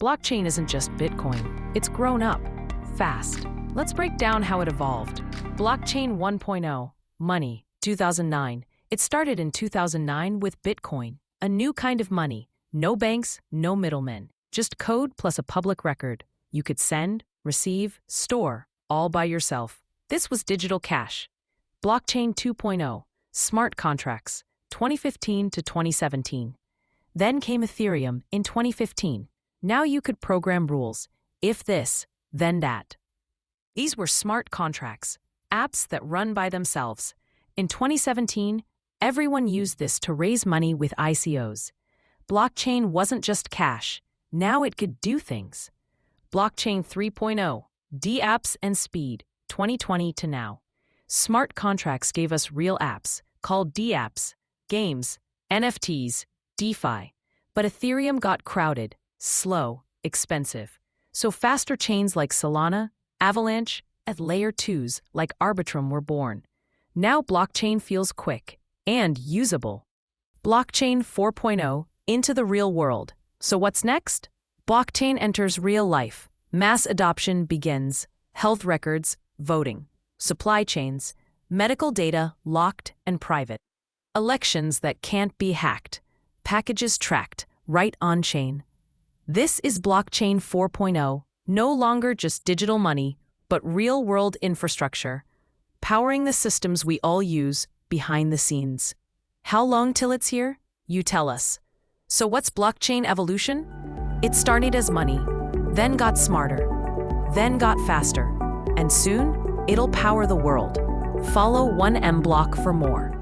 Blockchain isn't just Bitcoin, it's grown up, fast. Let's break down how it evolved. Blockchain 1.0, money, 2009. It started in 2009 with Bitcoin, a new kind of money. No banks, no middlemen, just code plus a public record. You could send, receive, store, all by yourself. This was digital cash. Blockchain 2.0, smart contracts, 2015 to 2017. Then came Ethereum in 2015. Now you could program rules, if this, then that. These were smart contracts, apps that run by themselves. In 2017, everyone used this to raise money with ICOs. Blockchain wasn't just cash, now it could do things. Blockchain 3.0, DApps and Speed, 2020 to now. Smart contracts gave us real apps, called DApps, games, NFTs, DeFi. But Ethereum got crowded, slow, expensive. So faster chains like Solana, Avalanche, and layer 2s like Arbitrum were born. Now blockchain feels quick and usable. Blockchain 4.0 into the real world. So what's next? Blockchain enters real life. Mass adoption begins. Health records, voting, supply chains, medical data locked and private. Elections that can't be hacked. Packages tracked, right on chain. This is Blockchain 4.0, no longer just digital money, but real-world infrastructure, powering the systems we all use behind the scenes. How long till it's here? You tell us. So what's blockchain evolution? It started as money, then got smarter, then got faster, and soon it'll power the world. Follow 1MBlock for more.